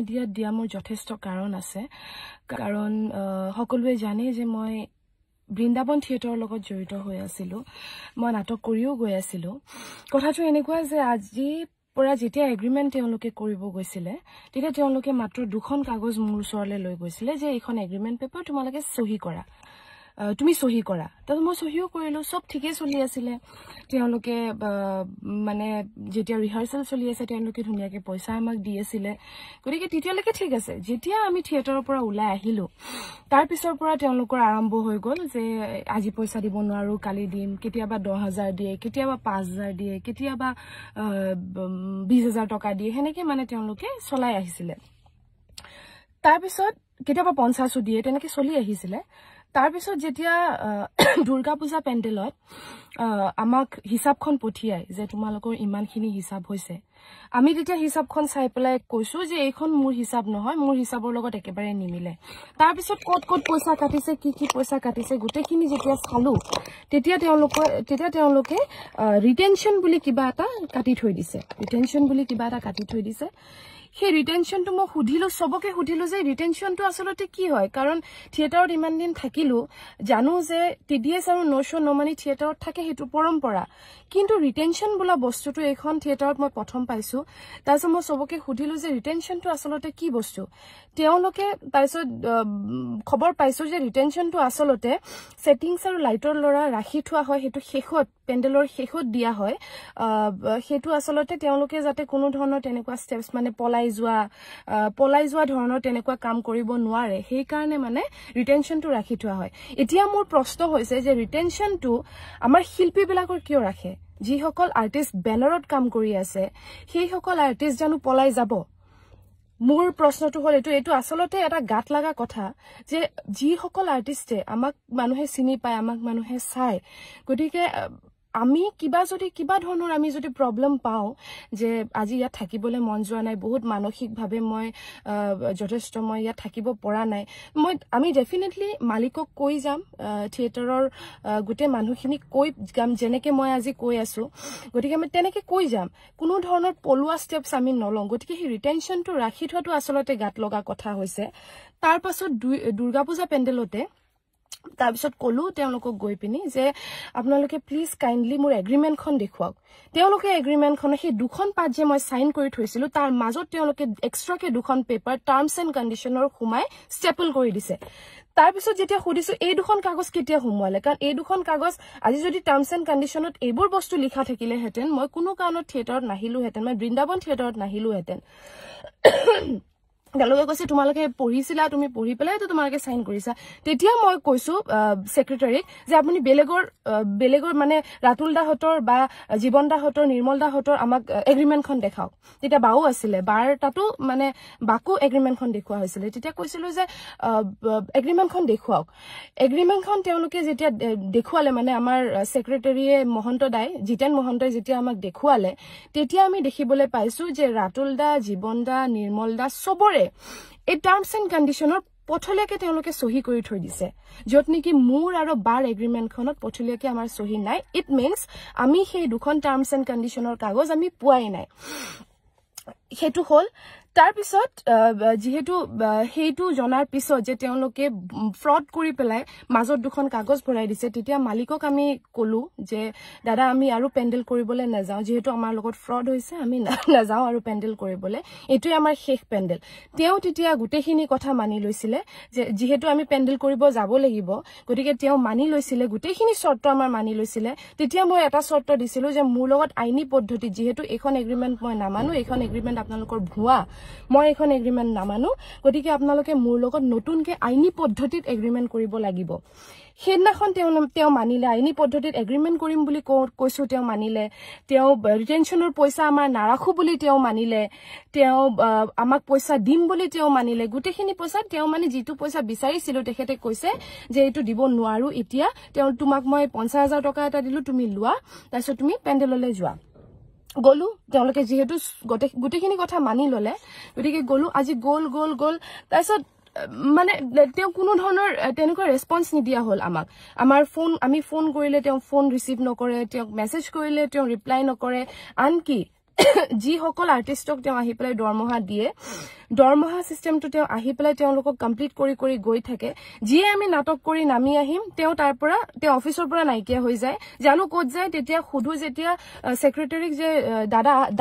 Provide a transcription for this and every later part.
মিডিয়াত দিয়া মোৰ যথেষ্ট কাৰণ আছে কাৰণ সকলোৱে জানে যে মই বৃন্দাবন থিয়েটাৰৰ লগত জড়িত হৈ আছিলো মই নাটক কৰিও গৈ আছিলো কথাটো এনেকুৱা যে আজি পৰা যেতিয়া এগ্ৰিমেন্ট তেওঁলোকে কৰিব গৈছিলে তেতিয়া তেওঁলোকে মাত্ৰ দুখন কাগজ মোৰ ওচৰলৈ লৈ গৈছিলে যে এইখন এগ্ৰিমেন্ট পেপাৰ তোমালোকে সহি কৰা তুমি সহি কৰা তাৰ মই সহিও কৰিলো সব ঠিকে চলি আছিল তেওঁলোকে মানে যেতিয়া ৰিহাৰ্সেল চলি আছে তেওঁলোকে ধুনিয়াকে পইচা আমাক দি আছিল গতিকে তেতিয়ালৈকে ঠিক আছে যেতিয়া আমি থিয়েটাৰৰ পৰা ওলাই আহিলো তাৰ পিছৰ পৰা তেওঁলোকৰ আৰম্ভ হৈ গল যে আজি পইচা দিব নোৱাৰো কালি দিম কেতিয়াবা 10000 দিয়ে কেতিয়াবা 5000 দিয়ে কেতিয়াবা 20000 টকা দিয়ে হেনেকে মানে তেওঁলোকে চলাই আহিছিল তাৰ পিছত কেতিয়াবা 50 দিয়ে তেনেকে চলি আহিছিল তাৰ পিছত যেতিয়া দুৰ্গা পূজা পেন্ডেলত আমাক হিসাবখন পঠিয়াই যে তোমালোকৰ ইমানখিনি হিসাব হৈছে আমি তেতিয়া হিসাবখন চাই পেলাই কৈছো যে এইখন মোৰ হিসাব নহয় মোৰ হিসাবৰ লগত একেবাৰে নিমিলে তাৰ পিছত কত পইচা কাটিছে কি পইচা কাটিছে গুটেখিনি যেতিয়া চালো তেতিয়া তেওঁলোকে ৰিটেনশন বুলি কিবা এটা কাটি থৈ দিছে সেই ৰিটেনশনটো মই সুধিলো সবকে সুধিলো যে ৰিটেনশনটো আসলতে কি হয় কাৰণ থিয়েটাৰত ইমান দিন থাকিলো জানো যে টিডিএছ আৰু নশো নমানি থিয়েটাৰত থাকে হেতু পৰম্পৰা কিন্তু ৰিটেনশন বোলা বস্তুটো এখন থিয়েটাৰত মই প্ৰথম পাইছো তাৰছত মই সবকে সুধিলো যে ৰিটেনশনটো আসলতে কি বস্তু তেওঁলোকে তাৰছত খবৰ পাইছো যে ৰিটেনশনটো আসলতে সেটিংছ আৰু লাইটৰ লৰা ৰাখি থোৱা হয় হেতু শেষত পেন্ডেলৰ শেষত দিয়া হয় হেতু আসলতে তেওঁলোকে যাতে কোনো ধৰণৰ তেনেকুৱা স্টেপস মানে পলাই যোৱা ধৰণৰ তেনেকুৱা কাম কৰিব নোৱাৰে সেই কাৰণে মানে ৰিটেনশনটো ৰাখি থোৱা হয় এতিয়া মোৰ প্ৰশ্ন হৈছে যে ৰিটেনশনটো আমাৰ শিল্পী বিলাকৰ কিয় ৰাখে যি সকল আৰ্টিষ্ট বেনাৰত কাম কৰি আছে সেই সকল আৰ্টিষ্ট জানো পলাই যাব মোৰ প্ৰশ্নটো হল এটো আসলতে এটা গাত লাগা কথা যে যি সকল আৰ্টিষ্টে আমাক মানুহে চিনি পায় আমাক মানুহে চায় গতিকে আমি কিবা ধৰণৰ আমি যদি প্ৰবলেম পাও যে আজি ইয়া থাকিবলৈ মন যোৱা নাই বহুত মানসিকভাৱে মই যথেষ্ট মই ইয়া থাকিব পৰা নাই আমি ডেফিনেটলি মালিকক কৈ যাম থিয়েটাৰৰ গুটে মানুহখিনি কৈ যাম যেনেকে মই আজি কৈ আছো গতিকে আমি তেনেকে কৈ যাম কোনো ধৰণৰ পলুৱা স্টেপস আমি নলং গতিকে হি ৰিটেনশনটো ৰাখি থোৱাটো আসলতে গাত লগা কথা হৈছে তাৰ পাছত দুৰ্গা পূজা পেন্ডেলতে তাৰপিছত কলো তেওঁলোকক গৈ পিনি যে আপোনালোকে প্লিজ কাইন্ডলি মোৰ এগ্ৰিমেন্টখন দেখুৱাওক তেওঁলোকে এগ্ৰিমেন্টখন সেই দুখন পাত যে মই সাইন কৰি থৈছিলো তাৰ মাজত তেওঁলোকে এক্সট্ৰাকে দুখন পেপাৰ টাৰ্মছ এণ্ড কণ্ডিশনৰ খুমাই ষ্টেপল কৰি দিছে তাৰ পিছত যেতিয়া খুদিছো এই দুখন কাগজ কেতিয়া হুমুৱালে কাৰণ এই দুখন কাগজ আজি যদি টাৰ্মছ এণ্ড কণ্ডিশনত এইবোৰ বস্তু লিখা থাকিলে হেতেন মই কোনো কাৰণত থিয়েটাৰত নাহিলো হেতেন মই বৃন্দাবন থিয়েটাৰত নাহিলো হেতেন তেওঁলোকে কৈছে তোমালোকে পঢ়িছিলা তুমি পঢ়ি পেলাই তো তোমালোকে সাইন কৰিছা তেতিয়া মই কৈছো সেক্ৰেটাৰীক যে আপুনি বেলেগৰ মানে ৰাতুল দাহতৰ বা জীবন দাহতৰ নিৰ্মল দাহতৰ আমাক এগ্ৰিমেন্টখন দেখাওক তেতিয়া বাও আছিল বাৰ তাতো মানে বাকো এগ্ৰিমেন্টখন দেখুৱা হৈছিল তেতিয়া কৈছিল যে এগ্ৰিমেন্টখন দেখুৱাওক এগ্ৰিমেন্টখন তেওঁলোকে যেতিয়া দেখুৱালে মানে আমাৰ সেক্ৰেটাৰীয়ে মহন্ত দাই জিতেন মহন্তই যেতিয়া আমাক দেখুৱালে তেতিয়া আমি দেখিবলৈ পাইছো যে ৰাতুল দা জীবন দা নিৰ্মল দা সবৰে এই টাৰ্মছ এণ্ড কণ্ডিশনৰ পথলৈকে তেওঁলোকে সহি কৰি থৈ দিছে যত নেকি মোৰ আৰু বাৰ এগ্ৰিমেন্টখনত পথলৈকে আমাৰ সহি নাই ইট মিন্স আমি সেই দুখন টাৰ্মছ এণ্ড কণ্ডিশনৰ কাগজ আমি পোৱাই নাই হেতু হল তাৰ পিছত যেহেতু হেতু জনাৰ পিছত যে তেওঁলোকে ফ্ৰড কৰি পেলাই মাজত দুখন কাগজ ভৰাই দিছে তেতিয়া মালিকক আমি কলো যে দাদা আমি আৰু পেন্ডেল কৰিবলৈ নাযাও যেহেতু আমাৰ লগত ফ্ৰড হৈছে আমি নাযাও আৰু পেন্ডেল কৰিবলৈ এটোই আমাৰ শেষ পেন্ডেল তেওঁ তেতিয়া গুটেখিনি কথা মানি লৈছিলে যে যেহেতু আমি পেন্ডেল কৰিব যাব লাগিব গতিকে তেওঁ মানি লৈছিলে গুটেখিনি শৰ্ত আমাৰ মানি লৈছিলে তেতিয়া মই এটা শৰ্ত দিছিলো যে মোৰ লগত আইনী পদ্ধতি যেহেতু এখন এগ্ৰিমেন্ট মই নামানো এখন এগ্ৰিমেন্ট আপোনালোকৰ ভুৱা মই এখন এগ্ৰিমেন্ট নামানো গতিকে আপোনালোকে মোৰ লগত নতুনকে আইনী পদ্ধতিত এগ্ৰিমেন্ট কৰিব লাগিব হেদিনাখন তেওঁ মানিলে আইনী পদ্ধতিত এগ্ৰিমেন্ট কৰিম বুলি কৈছো তেওঁ মানিলে তেওঁ ৰিটেনশনৰ পইচা আমাৰ নাৰাখো বুলি তেওঁ মানিলে তেওঁ আমাক পইচা দিম বুলি তেওঁ মানিলে গুটেখিনি পইচা তেওঁ মানে যেটো পইচা বিচাৰিছিল তেখেতে কৈছে যে এটো দিব নোৱাৰো এতিয়া তেওঁ তোমাক মই 50000 টকা এটা দিলো তুমি লোৱা তাৰছত তুমি পেন্ডেললৈ যোৱা গলু তেওঁলোকে যেহেতু গুটেখিনি কথা মানি ললে গতিকে গলু আজি গোল তাৰছত মানে তেওঁ কোনো ধৰণৰ তেনেকুৱা ৰেসপন্স নিদিয়া হল আমাক আমি ফোন কৰিলে তেওঁ ফোন ৰিসিভ নকৰে তেওঁ মেসেজ কৰিলে তেওঁ ৰিপ্লাই নকৰে আনকি যিসকল আৰ্টিষ্টক তেওঁ আহি পেলাই দৰমহা দিয়ে দৰমহা সিস্টেমটো তেওঁ আহি পেলাই তেওঁলোকক কমপ্লিট কৰি গৈ থাকে যিয়ে আমি নাটক কৰি নামি আহিম তেওঁ তাৰ পৰা তেওঁ অফিচৰ পৰা নাইকিয়া হৈ যায় জানো ক'ত যায় তেতিয়া খুদু যেতিয়া সেক্ৰেটাৰীক যে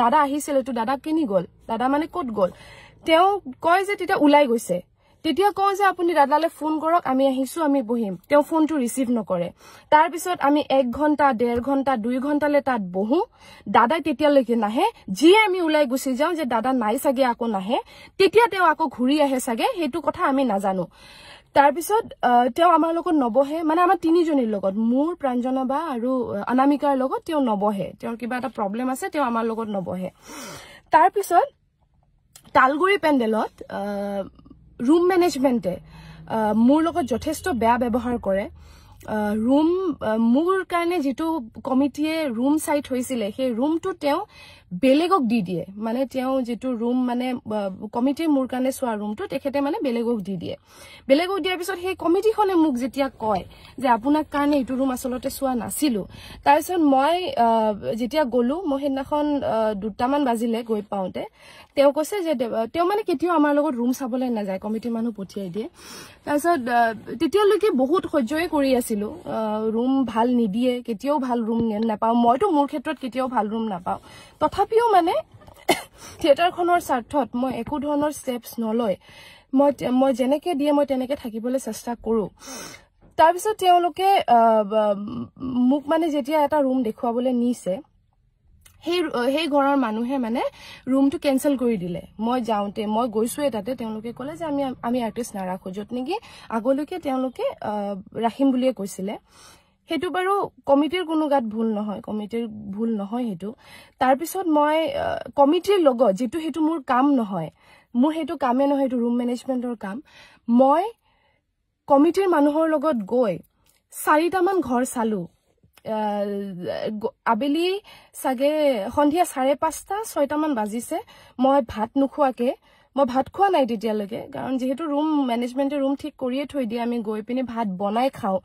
দাদা আহিছিল তো দাদা কিনি গ'ল দাদা মানে ক'ত গ'ল তেওঁ কয় যে তেতিয়া উলাই গৈছে তেতিয়া কয় যে আপুনি দাদালে ফোন কৰক আমি আহিছো আমি বহিম তেওঁ ফোনটো ৰিসিভ নকৰে তাৰ পিছত আমি 1 ঘণ্টা 1.5 ঘণ্টা 2 ঘণ্টালে তাত বহো দাদা তেতিয়ালৈকে নাহে যি আমি উলাই গুছি যাও যে দাদা নাই সাগে আকৌ নাহে তেতিয়া তেওঁ আকৌ ঘূৰি আহে সাগে হেতু কথা আমি নাজানো তাৰ পিছত তেওঁ আমাৰ লগত নবহে মানে আমাৰ তিনিজনীৰ লগত মোৰ প্ৰাঞ্জনা বা আৰু অনামিকাৰ লগত তেওঁ নবহে তেওঁৰ কিবা এটা প্ৰবলেম আছে তেওঁ আমাৰ লগত নবহে তাৰ পিছত তালগুৰি পেন্ডেলত room management মোৰ লগত যথেষ্ট বেয়া ব্যৱহাৰ কৰে room মোৰ কাৰণে যেটো কমিটিয়ে room সাইট হৈছিল সেই roomটো তেওঁ বেলেগক দি দিয়ে মানে তেওঁ যেটো room মানে কমিটি মোৰ কাৰণে সোৱা roomটো তেখেতে মানে বেলেগক দি দিয়ে বেলেগক দিয়াৰ পিছত সেই কমিটিখনে মোক যেতিয়া কয় যে আপোনাক কাৰণে এটো room আসলতে সোৱা নাছিলো তাৰপিছত মই যেতিয়া গলো মই হেদিনাখন 2টামান বাজিলে গৈ পাওতে তেওঁ কৈছে যে তেওঁ মানে কেতিয়াও আমাৰ লগত room চাবলৈ না যায় কমিটি মানুহ পঠিয়াই দিয়ে তাৰপিছত তেতিয়ালৈকে বহুত সহ্যই কৰি আছিলো room ভাল নিদিয়ে কেতিয়াও ভাল room নাপাও মইতো মোৰ ক্ষেত্ৰত কেতিয়াও ভাল room নাপাও তথাপিও মানে থিয়েটাৰখনৰ স্বাৰ্থত মই একো ধৰণৰ স্টেপছ নলয় মই যেনেকে দিয়ে মই তেনেকে থাকিবলৈ চেষ্টা কৰো তাৰ পিছত তেওঁলোকে মোক মানে যেতিয়া এটা room দেখুৱাবলৈ নিছে সেই ঘৰৰ মানুহে মানে roomটো কেনসেল কৰি দিলে মই যাওঁতে মই গৈছোৱে তাতে তেওঁলোকে ক'লে যে আমি আৰ্টিষ্ট নাৰাখো যত নেকি আগলৈকে তেওঁলোকে ৰাখিম বুলিয়ে কৈছিলে হেতু বাৰু কমিটিৰ কোনো গাত ভুল নহয় হেতু তাৰ পিছত মই কমিটিৰ লগত যেটো হেতু মোৰ কাম নহয় মোৰ হেতু কামে নহয় হেতু ৰুম মেনেজমেন্টৰ কাম মই কমিটিৰ মানুহৰ লগত গৈ 4টামান ঘৰ চালু আবেলি সাগে সন্ধিয়া 5:30 6টামান বাজিছে মই ভাত নুখুৱাকে মই ভাত খোৱা নাই তেতিয়ালৈকে কাৰণ যেহেতু ৰুম মেনেজমেন্টে ৰুম ঠিক কৰিয়ে থৈ দিয়ে আমি গৈ পিনি ভাত বনাই খাও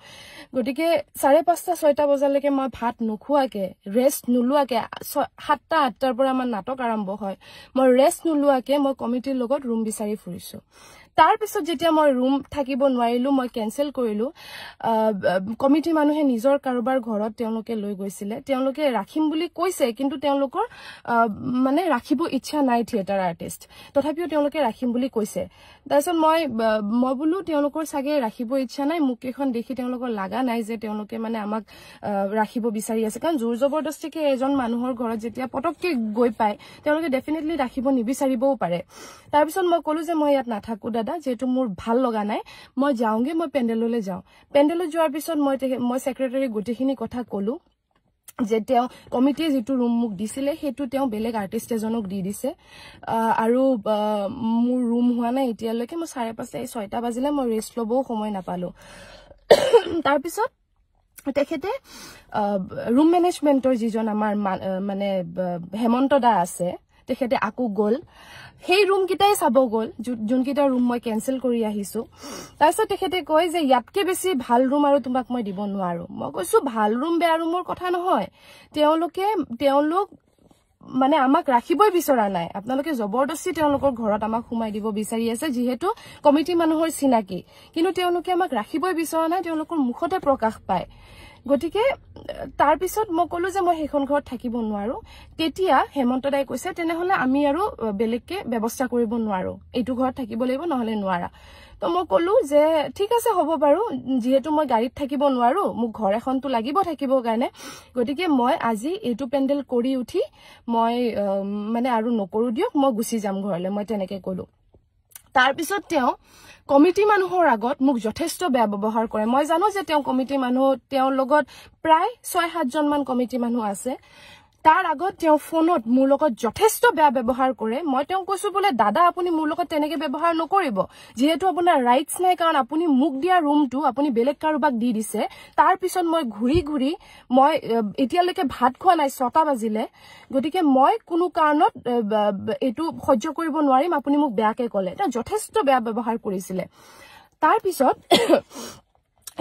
গটিকে 5:30 6টা বজালৈকে মই ভাত নুখুৱাকে ৰেষ্ট নুলুৱাকে 7টা 8টাৰ পৰা আমাৰ নাটক আৰম্ভ হয় মই ৰেষ্ট নুলুৱাকে মই কমিটিৰ লগত ৰুম বিচাৰি ফুৰিছো তাৰ পিছত যেতিয়া মই ৰুম থাকিব নোৱাৰিলো মই কেনসেল কৰিলো কমিটি মানুহে নিজৰ কাৰোবাৰ ঘৰত তেওঁলোকে লৈ গৈছিলে তেওঁলোকে ৰাখিম বুলি কৈছে কিন্তু তেওঁলোকৰ মানে ৰাখিব ইচ্ছা নাই থিয়েটাৰ আৰ্টিষ্ট তথাপিও তেওঁলোকে ৰাখিম বুলি কৈছে তাৰছত মই বলো তেওঁলোকৰ সাগে ৰাখিব ইচ্ছা নাই মোক এখন দেখি তেওঁলোকৰ লাগা নাই যে তেওঁলোকে মানে আমাক ৰাখিব বিচাৰি আছে কাৰণ জোৰ জবৰদস্তিকে এজন মানুহৰ ঘৰত যেতিয়া পটককে গৈ পায় তেওঁলোকে ডেফিনেটলি ৰাখিব নিবিচাৰিবও পাৰে তাৰ পিছত মই কলো যে মই ইয়াত নাথাকো দাদা যেটো মোৰ ভাল লগা নাই মই যাওঁগে মই পেন্ডেললৈ যাওঁ পেন্ডেলত যোৱাৰ পিছত মই সেক্ৰেটাৰী গটিখিনি কথা কলো যে তেওঁ কমিটিয়ে যেটো ৰুম মোক দিছিলে হেতু তেওঁ বেলেগ আৰ্টিষ্ট এজনক দি দিছে আৰু মোৰ ৰুম হোৱা নাই এতিয়ালৈকে মই 5:30 6টা বাজিলে মই ৰেষ্ট লবও সময় নাপালো তাৰ পিছত তেখেতে ৰুম মেনেজমেন্টৰ যিজন আমাৰ মানে হেমন্ত দা আছে তেখেতে আকু গল সেই ৰুম কিটাই চাব গল যোন কিটা ৰুম মই কেনসেল কৰি আহিছো তাৰছত তেখেতে কয় যে ইয়াতকে বেছি ভাল ৰুম আৰু তোমাক মই দিব নোৱাৰো মই কৈছো ভাল ৰুম বেয়া ৰুমৰ কথা নহয় তেওঁলোক মানে আমাক ৰাখিবই বিচৰা নাই আপোনালোকে জবৰদস্তি তেওঁলোকৰ ঘৰত আমাক সোমাই দিব বিচাৰি আছে যেহেতু কমিটি মানুহৰ চিনাকি কিন্তু তেওঁলোকে আমাক ৰাখিবই বিচৰা নাই তেওঁলোকৰ মুখতে প্ৰকাশ পায় গটিকে তাৰ পিছত মই কলো যে মই হেখন ঘৰত থাকিব নোৱাৰো তেতিয়া হেমন্ত দাই কৈছে তেনেহলে আমি আৰু বেলেগকে ব্যৱস্থা কৰিব নোৱাৰো এইটো ঘৰত থাকিব লাগিব নহলে নোৱাৰা তো মই কলো যে ঠিক আছে হ'ব বাৰু যেহেতু মই গাড়ীত থাকিব নোৱাৰো মোক ঘৰ এখনটো লাগিব থাকিব কাৰণে গটিকে মই আজি এইটো পেন্ডেল কৰি উঠি মই মানে আৰু নকৰো দিয়ক মই গুছি যাম ঘৰলে মই তেনেকে কলো তাৰ পিছত তেওঁ কমিটি মানুহৰ আগত মোক যথেষ্ট বেয়া ব্যৱহাৰ কৰে মই জানো যে তেওঁ কমিটি মানুহ তেওঁৰ লগত প্ৰায় 6-7 জন মান কমিটি মানুহ আছে তাৰ আগত তেওঁ ফোনত মোৰ লগত যথেষ্ট বেয়া ব্যৱহাৰ কৰে মই তেওঁ কৈছো বলে দাদা আপুনি মোৰ লগত তেনেকে ব্যৱহাৰ নকৰিব যেহেতু আপোনাৰ ৰাইটস নাই কাৰণ আপুনি মুক দিয়া ৰুমটো আপুনি বেলেগ কাৰোবাক দি দিছে তাৰ পিছত মই ঘুৰি মই এতিয়ালৈকে ভাত খোৱা নাই 6টা বাজিলে গটিকে মই কোনো কাৰণত এটো সহ্য কৰিব নোৱাৰিম আপুনি মোক বেয়াকে ক'লে এটা যথেষ্ট বেয়া ব্যৱহাৰ কৰিছিলে তাৰ পিছত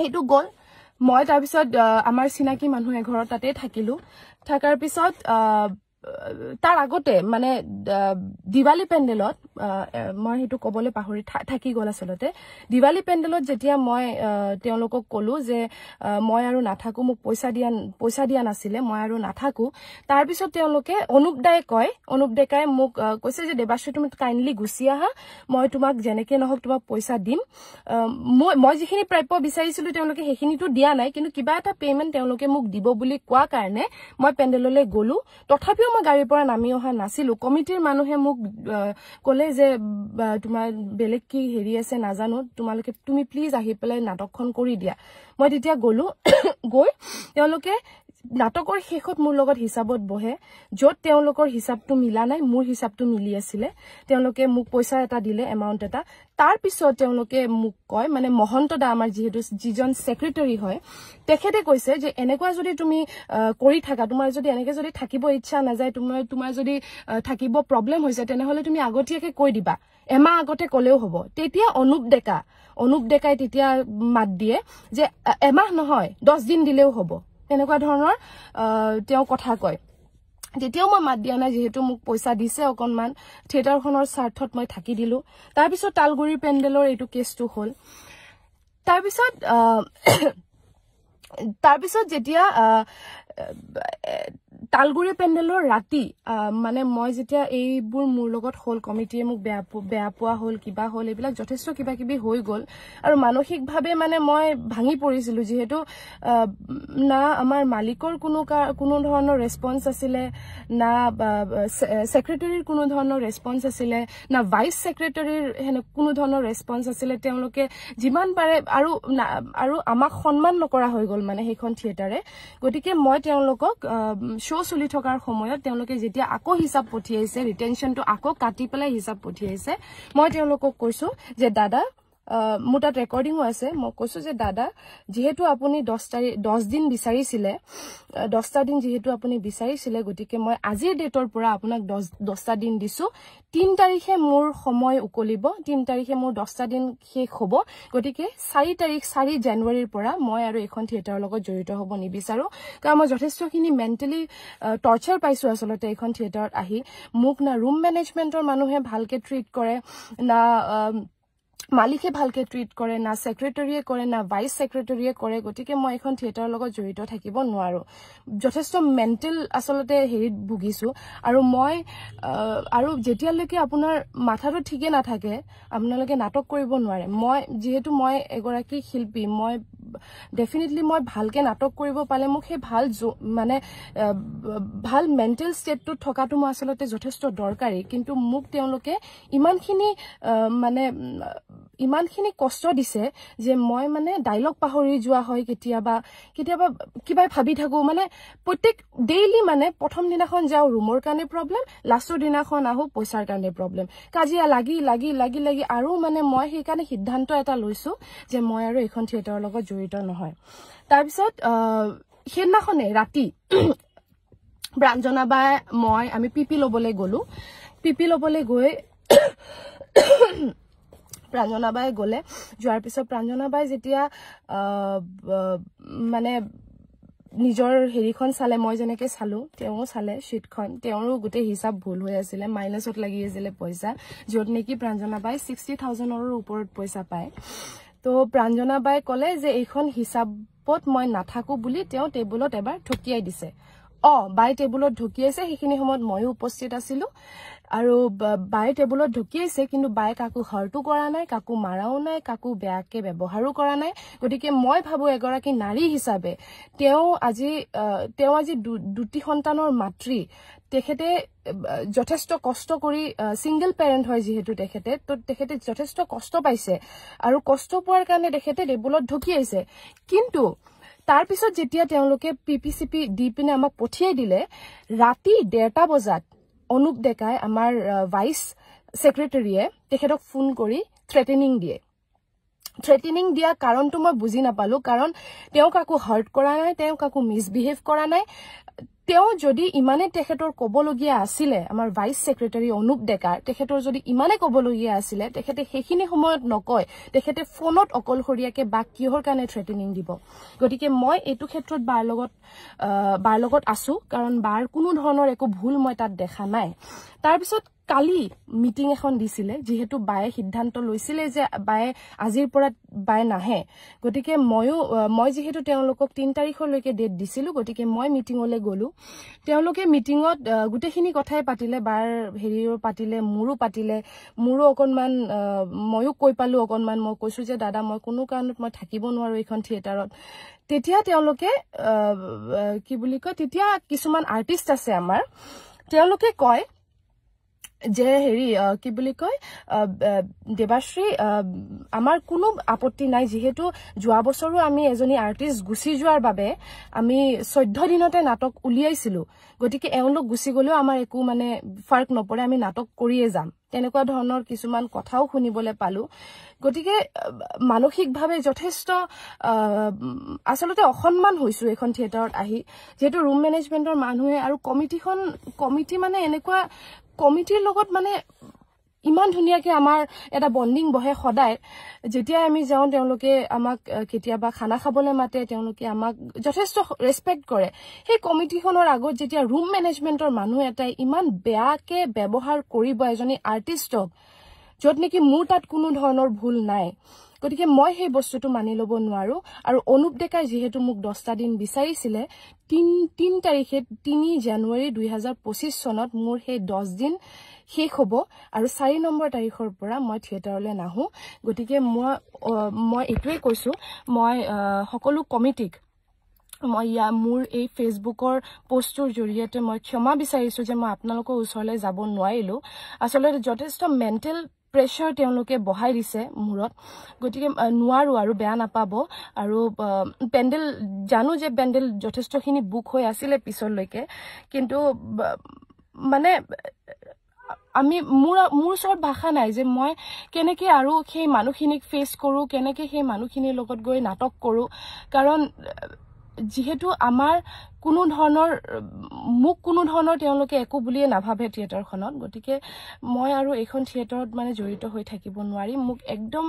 এইটো গল মই তাৰ পিছত আমাৰ চিনাকি মানুহে ঘৰত তাতে থাকিলো থাকাৰ পিছত তাৰ আগতে মানে দিৱালী পেণ্ডেলত মই হেতু কবলে পাহৰি থাকি গল আসলতে দিৱালী পেণ্ডেলত যেতিয়া মই তেওঁলোকক কলো যে মই আৰু নাথাকো মোক পইচা দিয়া নাছিলে মই আৰু নাথাকো তাৰ পিছত তেওঁলোকে অনুপ ডেকাই মোক কৈছে যে দেৱাশ্ৰী তুমি কাইন্ডলি গুছি আহা মই তোমাক জেনেকে নহক তোমাক পইচা দিম মই যিখিনি প্ৰাপ্য বিচাৰিছিলো তেওঁলোকে হেখিনিটো দিয়া নাই কিন্তু কিবা এটা পেমেন্ট তেওঁলোকে মোক দিব বুলি কোৱা কাৰণে মই পেণ্ডেললৈ গলো তথাপিও মই গাড়ীৰ পৰা নামি অহা নাছিলো কমিটিৰ মানুহে মোক কলে যে তোমাৰ বেলেগ কি হেৰি আছে নাজানো তুমি প্লিজ আহি পেলাই নাটকখন কৰি দিয়া মই তেতিয়া গলো গৈ তেওঁলোকে নাটকৰ শেষত মোৰ লগত হিচাপত বহে যত তেওঁলোকৰ হিচাপটো মিলা নাই মোৰ হিচাপটো মিলি আছিল তেওঁলোকে মোক পইচা এটা দিলে এমাউন্ট এটা তাৰ পিছত তেওঁলোকে মোক কয় মানে মহন্ত দা আমাৰ যেহেতু যিজন সেক্ৰেটাৰী হয় তেখেতে কৈছে যে এনেকুৱা যদি তুমি কৰি থাকা তোমাৰ যদি এনেকে যদি থাকিব ইচ্ছা না যায় তোমাৰ যদি থাকিব প্ৰবলেম হৈছে তেনেহলে তুমি আগতীয়াকে কৈ দিবা এমাহ আগতে কলেও হ'ব তেতিয়া অনুপ ডেকাই তেতিয়া মাত দিয়ে যে এমাহ নহয় 10 দিন দিলেও হ'ব এনেকুৱা ধৰণৰ তেওঁ কথা কয় তেতিয়াও মই মাত দিয়া নাই যেহেতু মোক পইচা দিছে অকনমান থিয়েটাৰখনৰ স্বাৰ্থত মই থাকি দিলো তাৰ পিছত তালগুৰি পেণ্ডেলৰ এইটো কেছটো হ'ল তাৰ পিছত যেতিয়া তালগুৰি পেণ্ডেলৰ ৰাতি মানে মই যেতিয়া এইবোৰ মোৰ লগত হ'ল কমিটিয়ে মোক বেয়া পোৱা হ'ল কিবা হ'ল এইবিলাক যথেষ্ট কিবা কিবি হৈ গ'ল আৰু মানসিকভাৱে মানে মই ভাঙি পৰিছিলো যেহেতু না আমাৰ মালিকৰ কোনো ধৰণৰ ৰেসপন্স আছিলে না সেক্ৰেটাৰীৰ কোনো ধৰণৰ ৰেসপন্স আছিলে না ভাইস সেক্ৰেটাৰীৰ কোনো ধৰণৰ ৰেসপন্স আছিলে তেওঁলোকে যিমান পাৰে আৰু আমাক সন্মান নকৰা হৈ গ'ল মানে সেইখন থিয়েটাৰে গতিকে মই তেওঁলোকক শো চলি থকাৰ সময়ত তেওঁলোকে যেতিয়া আকৌ হিচাপ পঠিয়াইছে ৰিটেনশনটো আকৌ কাটি পেলাই হিচাপ পঠিয়াইছে মই তেওঁলোকক কৈছো যে দাদা মোৰ তাত ৰেকৰ্ডিংও আছে মই কৈছো যে দাদা যেহেতু আপুনি 10 দিন বিচাৰিছিলে 10টা দিন যেহেতু আপুনি বিচাৰিছিলে গতিকে মই আজিৰ ডেটৰ পৰা আপোনাক 10টা দিন দিছো 3 তাৰিখে মোৰ সময় উকলিব 3 তাৰিখে মোৰ 10টা দিন শেষ হ'ব গতিকে 4 জানুৱাৰীৰ পৰা মই আৰু এখন থিয়েটাৰৰ লগত জড়িত হ'ব নিবিচাৰো কাৰণ মই যথেষ্টখিনি মেন্টালি টৰ্চাৰ পাইছো আসলতে এখন থিয়েটাৰত আহি মোক না ৰুম মেনেজমেন্টৰ মানুহে ভালকে ট্ৰিট কৰে না মালিকে ভালকে ট্ৰিট কৰে না সেক্ৰেটাৰীয়ে কৰে না ভাইস সেক্ৰেটাৰীয়ে কৰে গতিকে মই এখন থিয়েটাৰৰ লগত জড়িত থাকিব নোৱাৰো যথেষ্ট মেন্টাল আসলতে হেৰিত ভুগিছো আৰু মই আৰু যেতিয়ালৈকে আপোনাৰ মাথাটো ঠিকে নাথাকে আপোনালোকে নাটক কৰিব নোৱাৰে মই যেহেতু মই এগৰাকী শিল্পী মই ডেফিনেটলি মই ভালকে নাটক কৰিব পালে মোক হে ভাল মেন্টাল ষ্টেটটো থকাটো মই আসলতে যথেষ্ট দৰকাৰী কিন্তু মোক তেওঁলোকে ইমানখিনি কষ্ট দিছে যে মই মানে ডায়লগ পাহৰি যোৱা হয় কেতিয়াবা কিবা ভাবি থাকো মানে প্ৰত্যেক ডেইলি মানে প্ৰথম দিনাখন যাও ৰুমৰ কাৰণে প্ৰবলেম লাষ্টৰ দিনাখন আহো পইচাৰ কাৰণে প্ৰবলেম কাজিয়া লাগি আৰু মানে মই সেই কাৰণে সিদ্ধান্ত এটা লৈছো যে মই আৰু এখন থিয়েটাৰৰ লগত জড়িত নহয় তাৰ পিছত সেইদিনাখনে ৰাতি ব্ৰাঞ্জনা বাই মই আমি পিপি লবলৈ গলো পিপি লবলৈ গৈ প্ৰাঞ্জনা বাই গলে যোৱাৰ পিছত প্ৰাঞ্জনা বাই যেতিয়া মানে নিজৰ হেৰিখন চালে মই যেনেকে চালো তেওঁ চালে শীটখন তেওঁৰো গোটে হিচাপ ভুল হৈ আছিল মাইনাসত লাগি আছিল পইচা যত নেকি প্ৰাঞ্জনা বাই 60000 ৰ ওপৰত পইচা পায় তো প্ৰাঞ্জনা বাই কলে যে এইখন হিচাপত মই নাথাকো বুলি তেওঁ টেবুলত এবাৰ ঠকিয়াই দিছে বাই টেবুলত ঢকিয়াইছে সেইখিনি সময়ত ময়ো উপস্থিত আছিলো আৰু বাই টেবুলত ঢকিয়াইছে কিন্তু বাই কাকো হৰটো কৰা নাই কাকো মাৰাও নাই কাকো বেয়াকে ব্যৱহাৰো কৰা নাই গতিকে মই ভাবো এগৰাকী নাৰী হিচাপে তেওঁ আজি দুটি সন্তানৰ মাতৃ তেখেতে যথেষ্ট কষ্ট কৰি সিঙ্গল পেৰেন্ট হয় যেহেতু তেখেতে যথেষ্ট কষ্ট পাইছে আৰু কষ্ট পোৱাৰ কাৰণে তেখেতে টেবুলত ঢকিয়াইছে কিন্তু তাৰ পিছত যেতিয়া তেওঁলোকে পিপিচিপি দি পিনে আমাক পঠিয়াই দিলে ৰাতি 1:30 বজাত অনুপ ডেকাই আমাৰ ভাইস সেক্ৰেটাৰীয়ে তেখেতক ফোন কৰি থ্ৰেটেনিং দিয়া কাৰণটো মই বুজি নাপালো কাৰণ তেওঁ কাকো হাৰ্ট কৰা নাই তেওঁ কাকো মিসবিহেভ কৰা নাই তেওঁ যদি ইমানে তেখেতৰ কবলগীয়া আছিলে আমাৰ ভাইস সেক্ৰেটাৰী অনুপ ডেকাৰ তেখেতৰ যদি ইমানে কবলগীয়া আছিলে তেখেতে সেইখিনি সময়ত নকয় তেখেতে ফোনত অকলহৰিয়াকে বা কিহৰ কাৰণে থ্ৰেটেনিং দিব গতিকে মই এটো ক্ষেত্ৰত বাৰ লগত আছো কাৰণ বাৰ কোনো ধৰণৰ একো ভুল মই তাত দেখা নাই তাৰ পিছত কালি মিটিং এখন দিছিলে যেহেতু বায়ে সিদ্ধান্ত লৈছিলে যে বায়ে আজিৰ পৰা বায়ে নাহে গতিকে মই যেহেতু তেওঁলোকক 3 তাৰিখলৈকে ডেট দিছিলো গতিকে মই মিটিংলৈ গলো তেওঁলোকে মিটিংত গুটেখিনি কথাই পাতিলে বাৰ হেৰিও পাতিলে মোৰো অকনমান ময়ো কৈ পালো অকনমান মই কৈছো যে দাদা মই কোনো কাৰণত মই থাকিব নোৱাৰো এইখন থিয়েটাৰত তেতিয়া তেওঁলোকে কি বুলি কয় তেতিয়া কিছুমান আৰ্টিষ্ট আছে আমাৰ তেওঁলোকে কয় যে হেৰি কি বুলি কয় দেৱাশ্ৰী আমাৰ কোনো আপত্তি নাই যেহেতু যোৱা বছৰো আমি এজনী আৰ্টিষ্ট গুছি যোৱাৰ বাবে আমি 14 দিনতে নাটক উলিয়াইছিলো গতিকে এওঁলোক গুছি গলেও আমাৰ একো মানে ফাৰ্ক নপৰে আমি নাটক কৰিয়ে যাম তেনেকুৱা ধৰণৰ কিছুমান কথাও শুনিবলৈ পালো গতিকে মানসিকভাৱে যথেষ্ট আসলতে অসন্মান হৈছো এখন থিয়েটাৰত আহি যেহেতু ৰুম মেনেজমেন্টৰ মানুহে আৰু কমিটি মানে এনেকুৱা কমিটিৰ লগত মানে ইমান ধুনিয়াকে আমাৰ এটা বন্ডিং বহে সদায় যেতিয়া আমি যাও তেওঁলোকে আমাক কেতিয়াবা খানা খাবলৈ মাতে তেওঁলোকে আমাক যথেষ্ট ৰেসপেক্ট কৰে সেই কমিটিখনৰ আগত যেতিয়া ৰুম মেনেজমেন্টৰ মানুহ এটাই ইমান বেয়াকে ব্যৱহাৰ কৰিব এজনী আৰ্টিষ্টক যত নেকি মোৰ তাত কোনো ধৰণৰ ভুল নাই গতিকে মই সেই বস্তুটো মানি লব নোৱাৰো আৰু অনুপ ডেকাৰ যেহেতু মোক 10টা দিন বিচাৰিছিলে 3 তাৰিখে 3 জানুৱাৰী 2025 চনত মোৰ সেই 10 দিন শেষ হ'ব আৰু 4 নম্বৰ তাৰিখৰ পৰা মই থিয়েটাৰলৈ নাহো গতিকে মই এটোৱে কৈছো মই সকলো কমিটিক মই মোৰ এই ফেসবুকৰ পোষ্টৰ জৰিয়তে মই ক্ষমা বিচাৰিছো যে মই আপোনালোকৰ ওচৰলৈ যাব নোৱাৰিলো আসলে যথেষ্ট মেন্টেল প্ৰেছাৰ তেওঁলোকে বহাই দিছে মূৰত গতিকে নোৱাৰো আৰু বেয়া নাপাব আৰু পেন্ডেল জানো যে পেন্ডেল যথেষ্টখিনি বুক হৈ আছিল পিছলৈকে কিন্তু মানে আমি মোৰ ওচৰত ভাষা নাই যে মই কেনেকে আৰু সেই মানুহখিনিক ফেস কৰো কেনেকে সেই মানুহখিনিৰ লগত গৈ নাটক কৰো কাৰণ যেহেতু আমাৰ কোনো ধৰণৰ তেওঁলোকে একো বুলিয়ে নাভাবে থিয়েটাৰখনত গতিকে মই আৰু এইখন থিয়েটাৰত মানে জড়িত হৈ থাকিব নোৱাৰি মোক একদম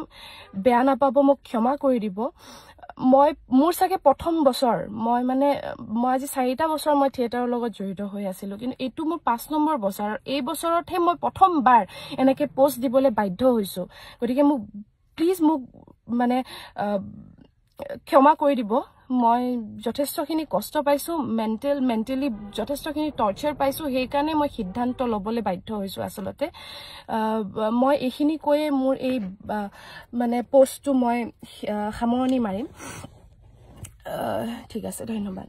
বেয়া নাপাব মোক ক্ষমা কৰি দিব মোৰ সাকে প্ৰথম বছৰ মই আজি 4টা বছৰ মই থিয়েটাৰৰ লগত জড়িত হৈ আছিলো কিন্তু এটো মোৰ 5 নম্বৰ বছৰ এই বছৰতহে মই প্ৰথমবাৰ এনেকে পোষ্ট দিবলৈ বাধ্য হৈছো গতিকে মোক প্লিজ মোক মানে ক্ষমা কৰি দিব মই যথেষ্টখিনি কষ্ট পাইছো মেন্টেলি যথেষ্টখিনি টৰ্চাৰ পাইছো সেই কাৰণে মই সিদ্ধান্ত লবলৈ বাধ্য হৈছো আসলতে মই এইখিনি কৈয়ে মোৰ এই মানে পোষ্টটো মই সামৰণি মাৰিম ঠিক আছে ধন্যবাদ